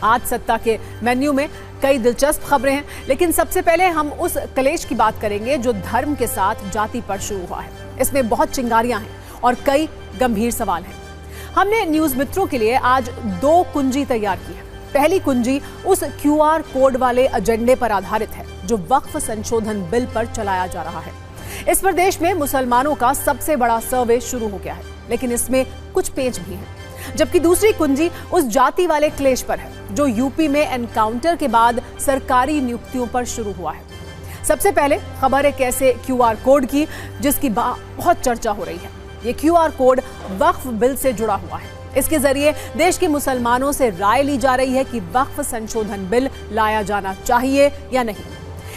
आज सत्ता के मेन्यू में कई दिलचस्प खबरें हैं, लेकिन सबसे पहले हम उस कलेश की बात करेंगे जो धर्म के साथ जाति पर शुरू हुआ है। इसमें बहुत चिंगारियां हैं और कई गंभीर सवाल हैं। हमने न्यूज मित्रों के लिए आज 2 कुंजी तैयार की है। पहली कुंजी उस QR कोड वाले एजेंडे पर आधारित है जो वक्फ संशोधन बिल पर चलाया जा रहा है। इस पर देश में मुसलमानों का सबसे बड़ा सर्वे शुरू हो गया है, लेकिन इसमें कुछ पेच भी हैं। जबकि दूसरी कुंजी उस जाति वाले क्लेश पर है जो यूपी में एनकाउंटर के बाद सरकारी नियुक्तियों पर शुरू हुआ है। सबसे पहले खबर एक ऐसे QR कोड की जिसकी बहुत चर्चा हो रही है। ये QR कोड वक्फ बिल से जुड़ा हुआ है। इसके जरिए देश के मुसलमानों से राय ली जा रही है कि वक्फ संशोधन बिल लाया जाना चाहिए या नहीं।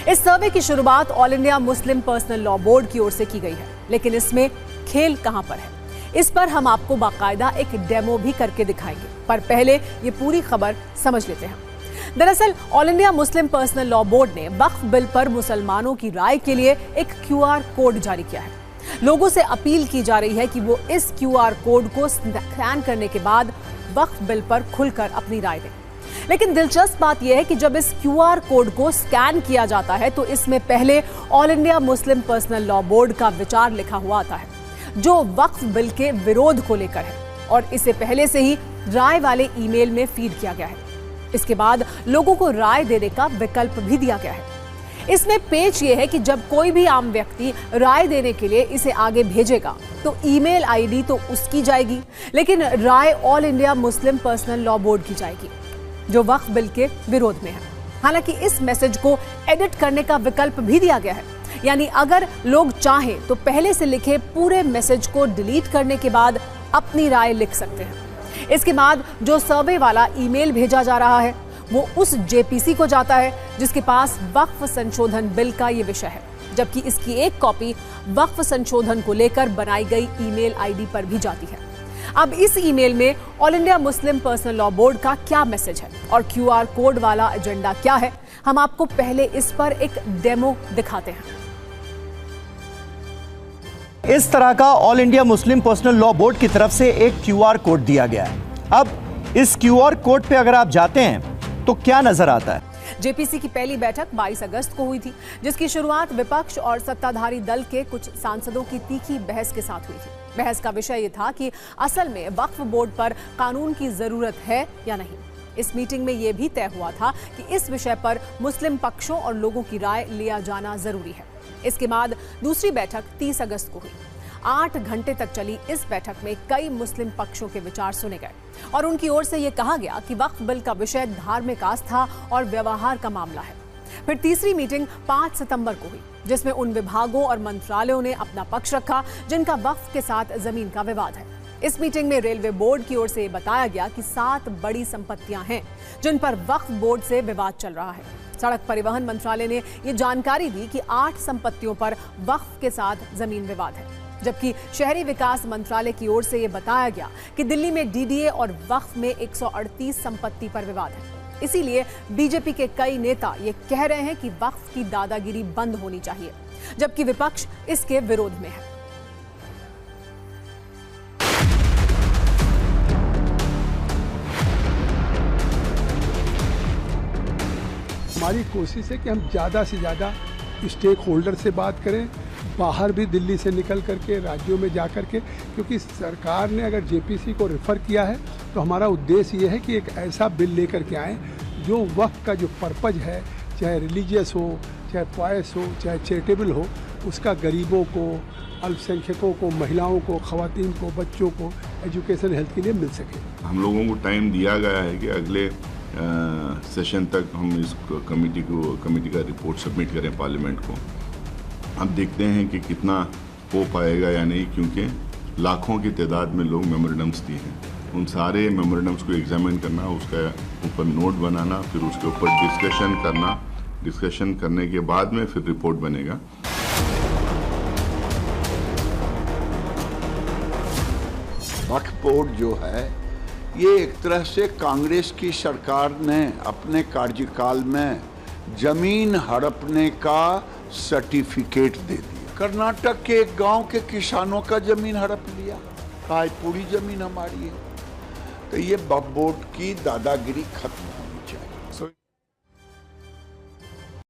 इस सर्वे की शुरुआत all India Muslim personal law board की ओर से की गई है, लेकिन इसमें खेल कहां पर है, इस पर हम आपको बाकायदा एक डेमो भी करके दिखाएंगे। पर पहले ये पूरी खबर समझ लेते हैं। दरअसल all India Muslim personal law board ने वक्फ बिल पर मुसलमानों की राय के लिए एक QR कोड जारी किया है। लोगों से अपील की जा रही है कि वो इस QR कोड को स्कैन करने के बाद वक्फ बिल पर खुलकर अपनी राय दें। लेकिन दिलचस्प बात यह है कि जब इस QR कोड को स्कैन किया जाता है तो इसमें पहले all India Muslim personal law board का विचार लिखा हुआ आता है जो वक्फ बिल के विरोध को लेकर है, और इसे पहले से ही राय वाले ईमेल में फीड किया गया है। इसके बाद लोगों को राय देने का विकल्प भी दिया गया है। इसमें पेच ये है कि जब कोई भी आम व्यक्ति राय देने के लिए इसे आगे भेजेगा तो ईमेल आईडी तो उसकी जाएगी, लेकिन राय all India Muslim personal law board की जाएगी जो वक्फ बिल के विरोध में है। हालांकि इस मैसेज को एडिट करने का विकल्प भी दिया गया है, यानी अगर लोग चाहें तो पहले से लिखे पूरे मैसेज को डिलीट करने के बाद अपनी राय लिख सकते हैं। इसके बाद जो सर्वे वाला ईमेल भेजा जा रहा है वो उस JPC को जाता है जिसके पास वक्फ संशोधन बिल का ये विषय है, जबकि इसकी एक कॉपी वक्फ संशोधन को लेकर बनाई गई ईमेल आईडी पर भी जाती है। अब इस ईमेल में all India Muslim personal law board का क्या मैसेज है और QR कोड वाला एजेंडा क्या है, हम आपको पहले इस पर एक डेमो दिखाते हैं। इस तरह का all India Muslim personal law board की तरफ से एक QR कोड दिया गया है। अब इस QR कोड पे अगर आप जाते हैं तो क्या नजर आता है? JPC की पहली बैठक 22 अगस्त को हुई थी, जिसकी शुरुआत विपक्ष और सत्ताधारी दल के कुछ सांसदों की तीखी बहस के साथ हुई थी। बहस का विषय ये था कि असल में वक्फ बोर्ड पर कानून की जरूरत है या नहीं। इस मीटिंग में यह भी तय हुआ था कि इस विषय पर मुस्लिम पक्षों और लोगों की राय लिया जाना जरूरी है। इसके बाद दूसरी बैठक 30 अगस्त को हुई। 8 घंटे तक चली इस बैठक में कई मुस्लिम पक्षों के विचार सुने गए और उनकी ओर से यह कहा गया कि वक्फ बिल का विषय धार्मिक आस्था और व्यवहार का मामला है। फिर तीसरी मीटिंग 5 सितंबर को हुई, जिसमें उन विभागों और मंत्रालयों ने अपना पक्ष रखा जिनका वक्फ के साथ जमीन का विवाद है। इस मीटिंग में रेलवे बोर्ड की ओर से यह बताया गया कि 7 बड़ी संपत्तियां हैं जिन पर वक्फ बोर्ड से विवाद चल रहा है। सड़क परिवहन मंत्रालय ने यह जानकारी दी कि 8 संपत्तियों पर वक्फ के साथ जमीन विवाद है, जबकि शहरी विकास मंत्रालय की ओर से यह बताया गया कि दिल्ली में DDA और वक्फ में 138 संपत्ति पर विवाद है। इसीलिए बीजेपी के कई नेता ये कह रहे हैं कि वक्फ की दादागिरी बंद होनी चाहिए, जबकि विपक्ष इसके विरोध में है। हमारी कोशिश है कि हम ज़्यादा से ज़्यादा स्टेक होल्डर से बात करें, बाहर भी दिल्ली से निकल करके राज्यों में जा कर के, क्योंकि सरकार ने अगर JPC को रेफ़र किया है तो हमारा उद्देश्य ये है कि एक ऐसा बिल लेकर के आएँ जो वक्फ का जो पर्पज़ है, चाहे रिलीजियस हो, चाहे पॉयस हो, चाहे चैरिटेबल हो, उसका गरीबों को, अल्पसंख्यकों को, महिलाओं को, ख़वातीन को, बच्चों को एजुकेशन हेल्थ के लिए मिल सके। हम लोगों को टाइम दिया गया है कि अगले सेशन तक हम इस कमेटी का रिपोर्ट सबमिट करें पार्लियामेंट को। अब देखते हैं कि कितना हो पाएगा या नहीं, क्योंकि लाखों की तादाद में लोग मेमोरेंडम्स दिए हैं। उन सारे मेमोरेंडम्स को एग्जामिन करना, उसका ऊपर नोट बनाना, फिर उसके ऊपर डिस्कशन करना, डिस्कशन करने के बाद में फिर रिपोर्ट बनेगा। वक्फ बोर्ड जो है ये एक तरह से कांग्रेस की सरकार ने अपने कार्यकाल में जमीन हड़पने का सर्टिफिकेट दे दिया। कर्नाटक के एक गांव के किसानों का जमीन हड़प लिया, कहा पूरी जमीन हमारी है। तो ये वक्फ बोर्ड की दादागिरी खत्म हो।